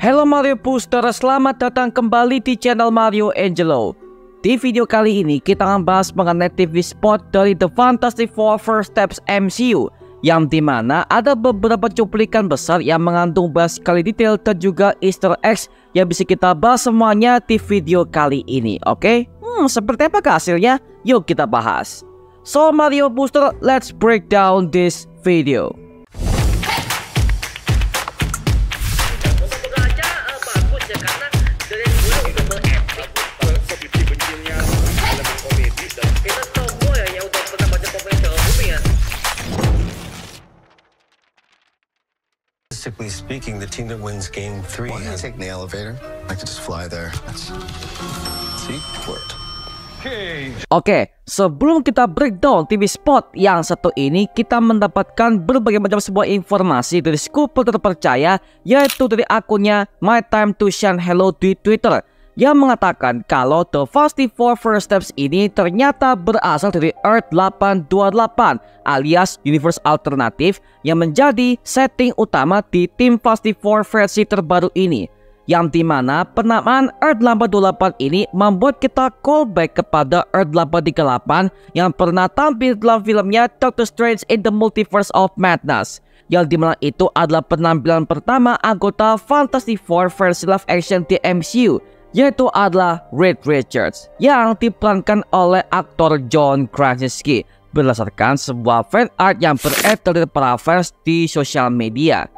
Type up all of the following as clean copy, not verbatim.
Halo Mario Booster, selamat datang kembali di channel Mario Angelo. Di video kali ini kita akan bahas mengenai TV spot dari The Fantastic Four First Steps MCU, yang dimana ada beberapa cuplikan besar yang mengandung banyak sekali detail dan juga Easter eggs yang bisa kita bahas semuanya di video kali ini. Oke? Seperti apa hasilnya? Yuk kita bahas. So Mario Booster, let's break down this video. Statistically speaking, the team that wins game 3 Why don't you take the elevator? I could just fly there. See? Worked. Oke, sebelum kita breakdown TV spot yang satu ini, kita mendapatkan berbagai macam sebuah informasi dari Scooper terpercaya, yaitu dari akunnya My Time to Shine Hello di Twitter, yang mengatakan kalau The Fantastic Four First Steps ini ternyata berasal dari Earth 828 alias Universe Alternatif yang menjadi setting utama di tim Fantastic Four versi terbaru ini, yang dimana penamaan Earth 828 ini membuat kita callback kepada Earth 838 yang pernah tampil dalam filmnya Doctor Strange in the Multiverse of Madness, yang dimana itu adalah penampilan pertama anggota Fantastic Four versi live action di MCU, yaitu adalah Reed Richards yang diperankan oleh aktor John Krasinski berdasarkan sebuah fan art yang beredar dari para fans di sosial media.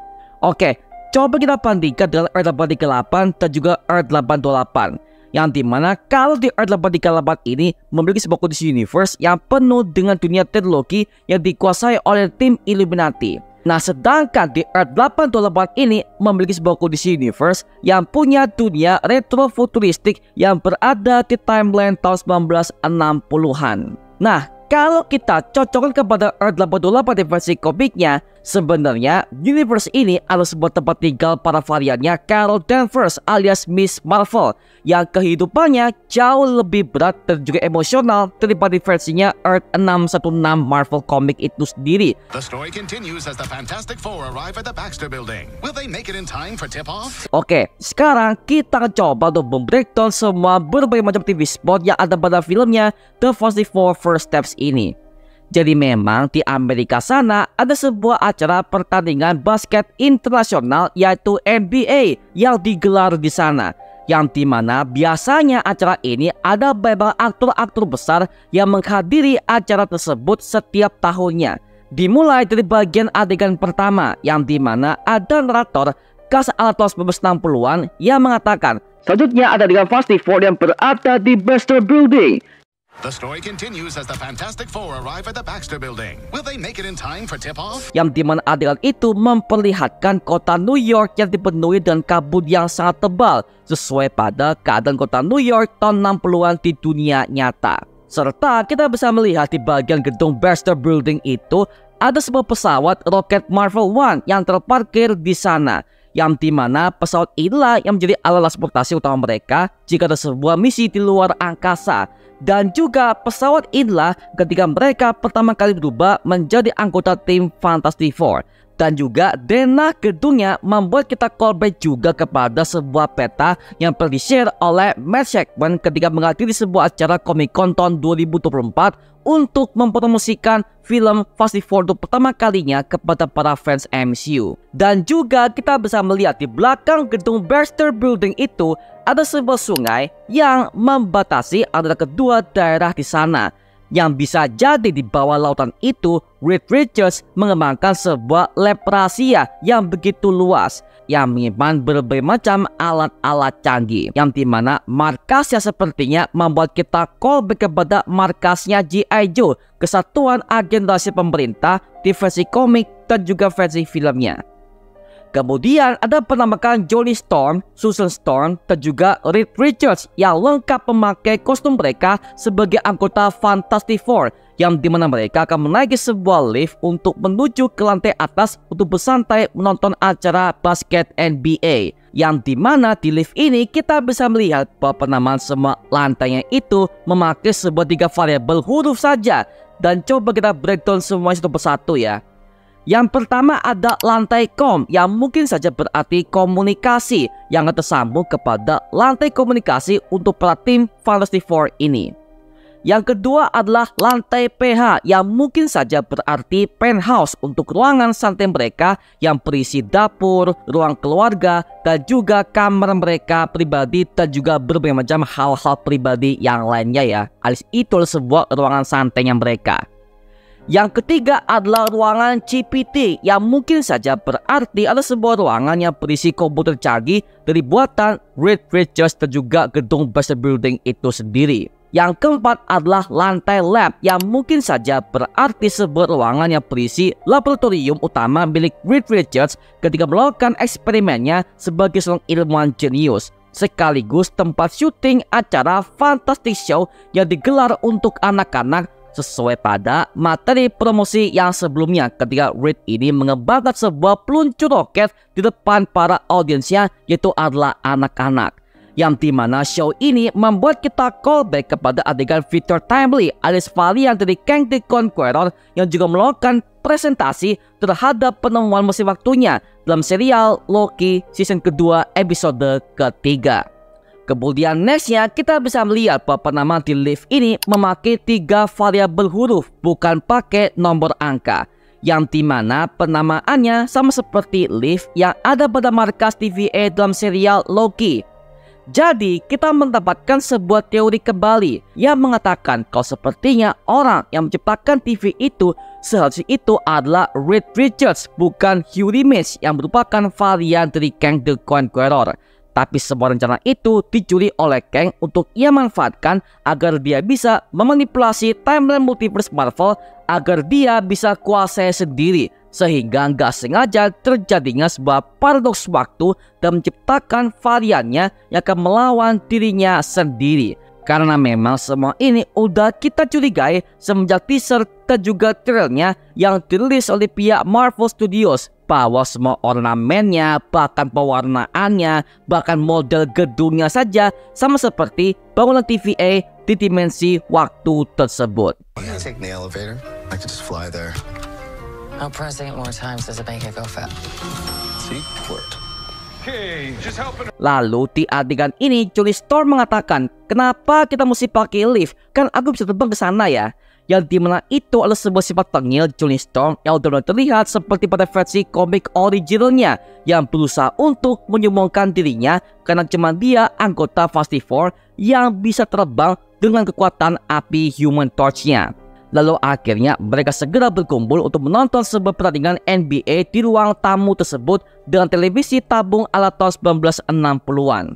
Oke, coba kita bandingkan dengan Earth 838 dan juga Earth 828, yang dimana kalau di Earth 838 ini memiliki sebuah kondisi universe yang penuh dengan dunia teknologi yang dikuasai oleh tim Illuminati. Nah, sedangkan di Earth 828 ini memiliki sebuah kondisi universe yang punya dunia retrofuturistik yang berada di timeline tahun 1960-an. Nah, kalau kita cocokkan kepada Earth 828 di versi komiknya, sebenarnya universe ini adalah sebuah tempat tinggal para variannya Carol Danvers alias Miss Marvel, yang kehidupannya jauh lebih berat dan juga emosional daripada versinya Earth 616 Marvel Comic itu sendiri. The story continues as the Fantastic Four arrive at the Baxter Building. Will they make it in time for tip-off? Oke, sekarang kita akan coba untuk membreakdown semua berbagai macam TV spot yang ada pada filmnya The Fantastic Four First Steps ini. Jadi memang di Amerika sana ada sebuah acara pertandingan basket internasional yaitu NBA yang digelar di sana, yang dimana biasanya acara ini ada beberapa aktor-aktor besar yang menghadiri acara tersebut setiap tahunnya. Dimulai dari bagian adegan pertama, yang dimana ada narator khas ala tahun 1960-an yang mengatakan, selanjutnya ada dengan Fantastic Four yang berada di Baxter Building. The story continues as the Fantastic Four arrive at the Baxter Building. Will they make it in time for tip-off? Yang dimana adegan itu memperlihatkan kota New York yang dipenuhi dengan kabut yang sangat tebal, sesuai pada keadaan kota New York tahun 60-an di dunia nyata. Serta kita bisa melihat di bagian gedung Baxter Building itu ada sebuah pesawat roket Marvel One yang terparkir di sana, yang dimana pesawat inilah yang menjadi alat transportasi utama mereka jika ada sebuah misi di luar angkasa. Dan juga pesawat inilah ketika mereka pertama kali berubah menjadi anggota tim Fantastic Four. Dan juga denah gedungnya membuat kita callback juga kepada sebuah peta yang pernah di-share oleh Matt Shakman ketika menghadiri sebuah acara Comic Con tahun 2024 untuk mempromosikan film Fantastic Four untuk pertama kalinya kepada para fans MCU. Dan juga kita bisa melihat di belakang gedung Baxter Building itu ada sebuah sungai yang membatasi antara kedua daerah di sana, yang bisa jadi di bawah lautan itu Reed Richards mengembangkan sebuah lab rahasia yang begitu luas yang menyimpan berbagai macam alat-alat canggih, yang dimana markasnya sepertinya membuat kita callback kepada markasnya G.I. Joe, Kesatuan Agen Rahasia Pemerintah di versi komik dan juga versi filmnya. Kemudian ada penampakan Johnny Storm, Susan Storm, dan juga Reed Richards yang lengkap memakai kostum mereka sebagai anggota Fantastic Four, yang dimana mereka akan menaiki sebuah lift untuk menuju ke lantai atas untuk bersantai menonton acara basket NBA, yang dimana di lift ini kita bisa melihat bahwa penamaan semua lantainya itu memakai sebuah 3 variabel huruf saja. Dan coba kita breakdown semua satu persatu ya. Yang pertama ada lantai kom yang mungkin saja berarti komunikasi yang tersambung kepada lantai komunikasi untuk para tim Fantastic Four ini. Yang kedua adalah lantai PH yang mungkin saja berarti penthouse untuk ruangan santai mereka yang berisi dapur, ruang keluarga, dan juga kamar mereka pribadi dan juga berbagai macam hal-hal pribadi yang lainnya ya. Alias itu sebuah ruangan santainya mereka. Yang ketiga adalah ruangan CPT yang mungkin saja berarti ada sebuah ruangan yang berisi komputer canggih dari buatan Reed Richards dan juga gedung Baxter Building itu sendiri. Yang keempat adalah lantai lab yang mungkin saja berarti sebuah ruangan yang berisi laboratorium utama milik Reed Richards ketika melakukan eksperimennya sebagai seorang ilmuwan jenius, sekaligus tempat syuting acara Fantastic Show yang digelar untuk anak-anak sesuai pada materi promosi yang sebelumnya ketika Reed ini mengembangkan sebuah peluncur roket di depan para audiensnya, yaitu adalah anak-anak. Yang dimana show ini membuat kita callback kepada adegan Victor Timely alias varian dari Kang the Conqueror yang juga melakukan presentasi terhadap penemuan mesin waktunya dalam serial Loki season kedua episode ketiga. Kemudian nextnya kita bisa melihat bahwa penama di lift ini memakai 3 variabel huruf bukan pakai nomor angka, yang dimana penamaannya sama seperti lift yang ada pada markas TVA dalam serial Loki. Jadi kita mendapatkan sebuah teori kembali yang mengatakan kalau sepertinya orang yang menciptakan TV itu seharusnya itu adalah Reed Richards, bukan Hugh Rimes yang merupakan varian dari Kang the Conqueror. Tapi semua rencana itu dicuri oleh Kang untuk ia manfaatkan agar dia bisa memanipulasi timeline multiverse Marvel agar dia bisa kuasai sendiri, sehingga nggak sengaja terjadinya sebuah paradoks waktu dan menciptakan variannya yang akan melawan dirinya sendiri. Karena memang semua ini udah kita curigai semenjak teaser dan juga trailernya yang dirilis oleh pihak Marvel Studios, bahwa semua ornamennya, bahkan pewarnaannya, bahkan model gedungnya saja sama seperti bangunan TVA di dimensi waktu tersebut. Take the elevator. I could just fly there. How pressing it more times does it make it go fast? See? Worked. Lalu di adegan ini Johnny Storm mengatakan, kenapa kita mesti pakai lift? Kan aku bisa terbang ke sana ya. Yang dimana itu adalah sebuah sifat tengil Johnny Storm yang udah terlihat seperti pada versi komik originalnya yang berusaha untuk menyombongkan dirinya karena cuma dia anggota Fantastic Four yang bisa terbang dengan kekuatan api Human Torch-nya. Lalu akhirnya mereka segera berkumpul untuk menonton sebuah pertandingan NBA di ruang tamu tersebut dengan televisi tabung ala tahun 1960-an.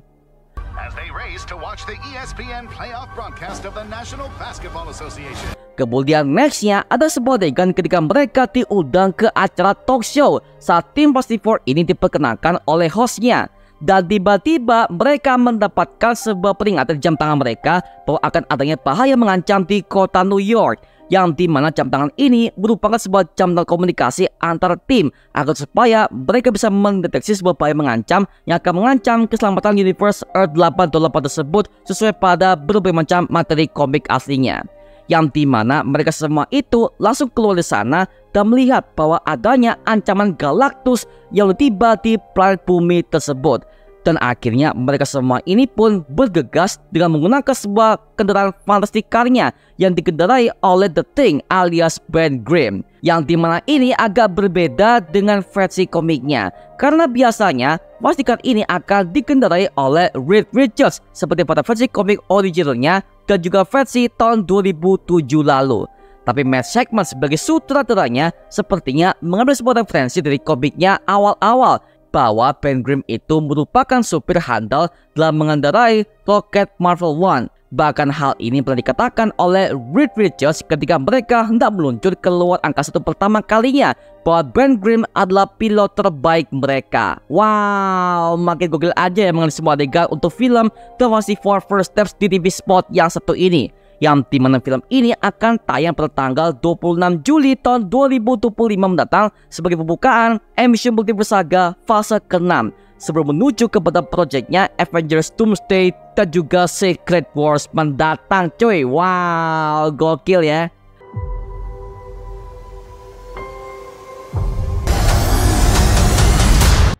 As they race to watch the ESPN playoff broadcast of the National Basketball Association. Kemudian nextnya ada sebuah adegan ketika mereka diundang ke acara talk show saat tim Fantastic Four ini diperkenalkan oleh hostnya. Dan tiba-tiba mereka mendapatkan sebuah peringatan jam tangan mereka bahwa akan adanya bahaya mengancam di kota New York, yang dimana jam tangan ini merupakan sebuah jam tangan komunikasi antar tim agar supaya mereka bisa mendeteksi sebuah bahaya mengancam yang akan mengancam keselamatan universe Earth 828 tersebut sesuai pada berbagai macam materi komik aslinya. Yang dimana mereka semua itu langsung keluar dari sana dan melihat bahwa adanya ancaman Galactus yang tiba di planet bumi tersebut. Dan akhirnya mereka semua ini pun bergegas dengan menggunakan sebuah kendaraan fantastik karnya yang dikendarai oleh The Thing alias Ben Grimm. Yang dimana ini agak berbeda dengan versi komiknya, karena biasanya fantastik car ini akan dikendarai oleh Reed Richards seperti pada versi komik originalnya dan juga versi tahun 2007 lalu. Tapi Matt Shakman sebagai sutradaranya sepertinya mengambil sebuah referensi dari komiknya awal-awal bahwa Ben Grimm itu merupakan supir handal dalam mengendarai roket Marvel One. Bahkan hal ini pernah dikatakan oleh Reed Richards ketika mereka hendak meluncur ke luar angkasa untuk pertama kalinya bahwa Ben Grimm adalah pilot terbaik mereka. Wow, makin gokil aja ya mengenai semua adegan untuk film The Fantastic Four First Steps di TV spot yang satu ini. Yang dimana film ini akan tayang pada tanggal 26 Juli tahun 2025 mendatang sebagai pembukaan emisi Multiverse Saga fase ke-6 sebelum menuju kepada proyeknya Avengers Doomsday dan juga Secret Wars mendatang cuy. Wow, gokil ya.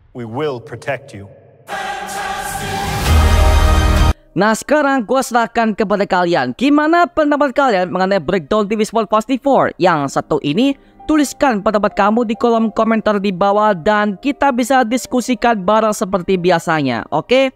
We will protect you. Nah sekarang gue serahkan kepada kalian. Gimana pendapat kalian mengenai breakdown TV Sport Fast 4 yang satu ini? Tuliskan pendapat kamu di kolom komentar di bawah dan kita bisa diskusikan bareng seperti biasanya, oke?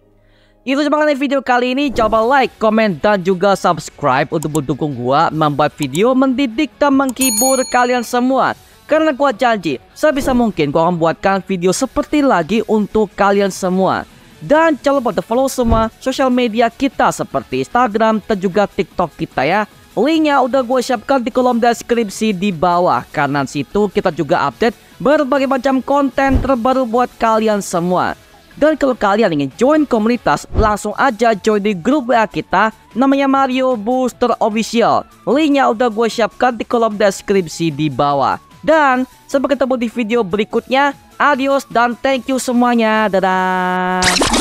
Itu cuma mengenai video kali ini. Coba like, komen, dan juga subscribe untuk mendukung gua membuat video mendidik dan menghibur kalian semua. Karena gua janji, sebisa mungkin gua akan buatkan video seperti lagi untuk kalian semua. Dan jangan lupa follow semua sosial media kita seperti Instagram dan juga TikTok kita ya. Linknya udah gue siapkan di kolom deskripsi di bawah. Kanan situ kita juga update berbagai macam konten terbaru buat kalian semua. Dan kalau kalian ingin join komunitas, langsung aja join di grup WA kita namanya Mario Booster Official. Linknya udah gue siapkan di kolom deskripsi di bawah. Dan sampai ketemu di video berikutnya. Adios dan thank you semuanya. Dadah.